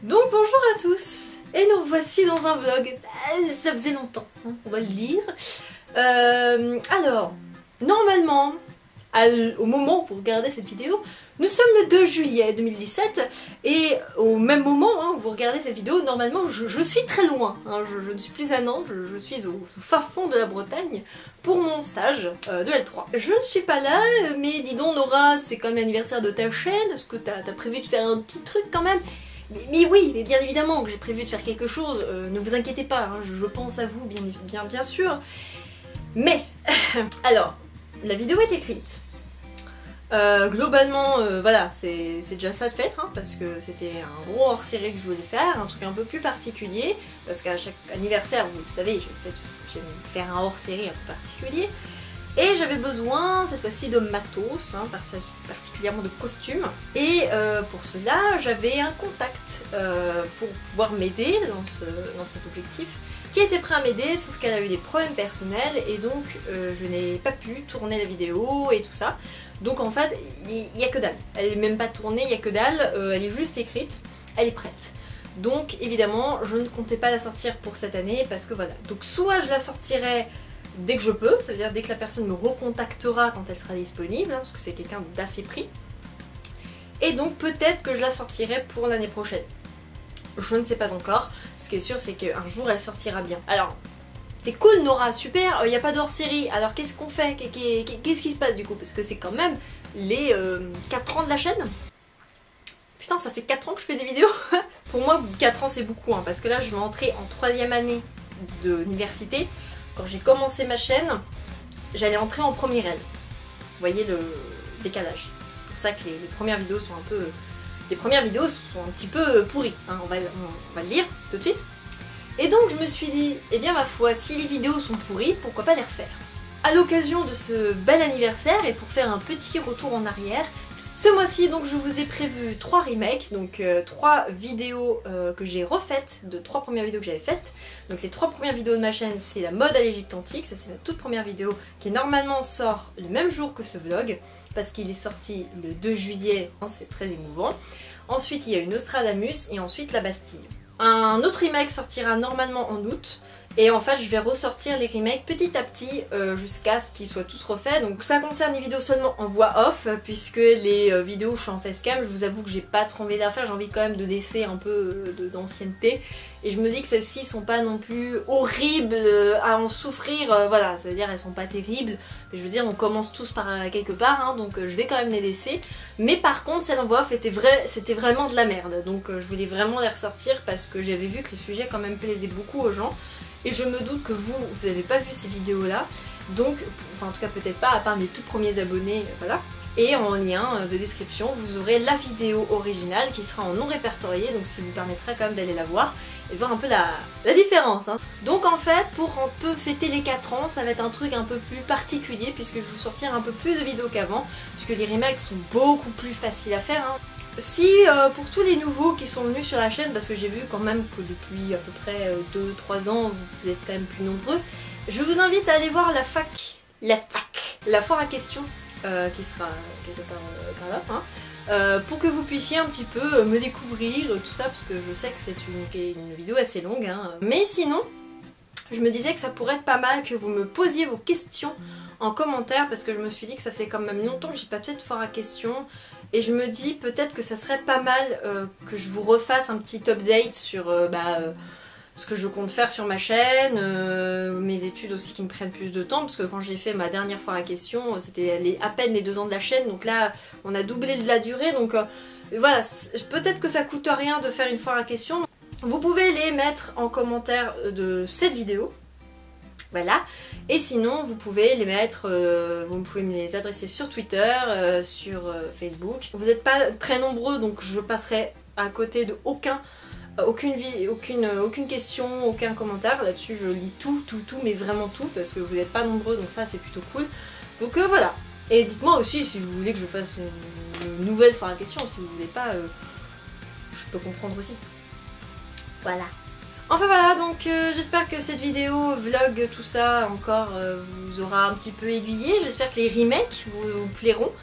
Donc bonjour à tous, et nous voici dans un vlog. Ça faisait longtemps, hein, on va le dire. Alors, normalement, au moment où vous regardez cette vidéo, nous sommes le 2 juillet 2017, et au même moment où vous regardez cette vidéo, normalement je suis très loin, hein, je ne suis plus à Nantes, je suis au fin fond de la Bretagne pour mon stage de L3. Je ne suis pas là, mais dis donc Nora, c'est quand même l'anniversaire de ta chaîne, est-ce que t'as prévu de faire un petit truc quand même? Mais oui, mais bien évidemment que j'ai prévu de faire quelque chose, ne vous inquiétez pas, hein, je pense à vous bien sûr. Mais, alors, la vidéo est écrite. Globalement, voilà, c'est déjà ça de fait, hein, parce que c'était un gros hors-série que je voulais faire, un truc un peu plus particulier, parce qu'à chaque anniversaire, vous le savez, j'aime faire un hors-série un peu particulier. Et j'avais besoin cette fois-ci de matos, hein, particulièrement de costumes. Et pour cela, j'avais un contact pour pouvoir m'aider dans cet objectif, qui était prêt à m'aider, sauf qu'elle a eu des problèmes personnels et donc je n'ai pas pu tourner la vidéo et tout ça. Donc en fait, il n'y a que dalle. Elle n'est même pas tournée, il n'y a que dalle, elle est juste écrite, elle est prête. Donc évidemment, je ne comptais pas la sortir pour cette année parce que voilà. Donc soit je la sortirai dès que je peux, ça veut dire dès que la personne me recontactera quand elle sera disponible, hein, parce que c'est quelqu'un d'assez pris. Et donc peut-être que je la sortirai pour l'année prochaine. Je ne sais pas encore. Ce qui est sûr, c'est qu'un jour elle sortira bien. Alors, c'est cool Nora, super, il n'y a pas d'hors-série. Alors qu'est-ce qu'on fait? Qu'est-ce qui se passe du coup? Parce que c'est quand même les 4 ans de la chaîne. Putain, ça fait 4 ans que je fais des vidéos. Pour moi, 4 ans c'est beaucoup, hein, parce que là je vais entrer en 3e année d'université. Quand j'ai commencé ma chaîne, j'allais entrer en première L. Vous voyez le décalage. C'est pour ça que les premières vidéos sont un peu... Les premières vidéos sont un petit peu pourries, hein, on va le dire tout de suite. Et donc je me suis dit, eh bien ma foi, si les vidéos sont pourries, pourquoi pas les refaire? À l'occasion de ce bel anniversaire et pour faire un petit retour en arrière, ce mois-ci donc je vous ai prévu 3 remakes, donc 3 vidéos que j'ai refaites, de 3 premières vidéos que j'avais faites. Donc les 3 premières vidéos de ma chaîne, c'est la mode à l'Égypte antique, ça c'est la toute première vidéo qui normalement sort le même jour que ce vlog, parce qu'il est sorti le 2 juillet, hein, c'est très émouvant. Ensuite il y a eu Nostradamus et ensuite la Bastille. Un autre remake sortira normalement en août. Et en fait je vais ressortir les remakes petit à petit jusqu'à ce qu'ils soient tous refaits. Donc ça concerne les vidéos seulement en voix off, puisque les vidéos je suis en facecam, je vous avoue que j'ai pas trop envie de les refaire, j'ai envie quand même de laisser un peu d'ancienneté. Et je me dis que celles-ci sont pas non plus horribles à en souffrir, voilà, ça veut dire elles sont pas terribles. Mais je veux dire on commence tous par quelque part, hein, donc je vais quand même les laisser. Mais par contre celles en voix off c'était vraiment de la merde. Donc je voulais vraiment les ressortir parce que j'avais vu que les sujets quand même plaisaient beaucoup aux gens. Et je me doute que vous n'avez pas vu ces vidéos là, donc, enfin en tout cas peut-être pas, à part mes tout premiers abonnés, voilà. Et en lien de description, vous aurez la vidéo originale qui sera en non répertorié, donc ça vous permettra quand même d'aller la voir et voir un peu la différence. Hein. Donc en fait, pour un peu fêter les 4 ans, ça va être un truc un peu plus particulier, puisque je vais vous sortir un peu plus de vidéos qu'avant, puisque les remakes sont beaucoup plus faciles à faire. Hein. Si pour tous les nouveaux qui sont venus sur la chaîne, parce que j'ai vu quand même que depuis à peu près 2-3 ans vous êtes quand même plus nombreux, je vous invite à aller voir la foire à questions qui sera quelque part par là, hein, pour que vous puissiez un petit peu me découvrir tout ça, parce que je sais que c'est une vidéo assez longue, hein. Mais sinon je me disais que ça pourrait être pas mal que vous me posiez vos questions en commentaire, parce que je me suis dit que ça fait quand même longtemps que j'ai pas fait de foire à questions. Et je me dis peut-être que ça serait pas mal que je vous refasse un petit update sur ce que je compte faire sur ma chaîne, mes études aussi qui me prennent plus de temps, parce que quand j'ai fait ma dernière foire à questions, c'était à peine les 2 ans de la chaîne, donc là on a doublé de la durée, donc voilà, peut-être que ça coûte rien de faire une foire à questions. Vous pouvez les mettre en commentaire de cette vidéo. Voilà, et sinon vous pouvez les mettre, vous pouvez me les adresser sur Twitter, sur Facebook. Vous n'êtes pas très nombreux, donc je passerai à côté de aucune question, aucun commentaire. Là-dessus je lis tout, mais vraiment tout, parce que vous n'êtes pas nombreux, donc ça c'est plutôt cool. Donc voilà, et dites-moi aussi si vous voulez que je fasse une nouvelle foire à questions, si vous voulez pas, je peux comprendre aussi. Voilà. Enfin voilà, donc j'espère que cette vidéo, vlog, tout ça encore vous aura un petit peu aiguillé. J'espère que les remakes vous plairont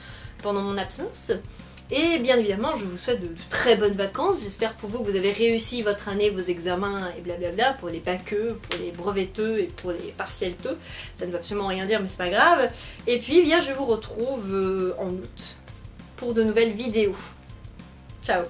pendant mon absence. Et bien évidemment, je vous souhaite de très bonnes vacances. J'espère pour vous que vous avez réussi votre année, vos examens et blablabla, pour les baqueux, pour les breveteux et pour les partiels-teux. Ça ne veut absolument rien dire, mais c'est pas grave. Et puis, bien, je vous retrouve en août pour de nouvelles vidéos. Ciao!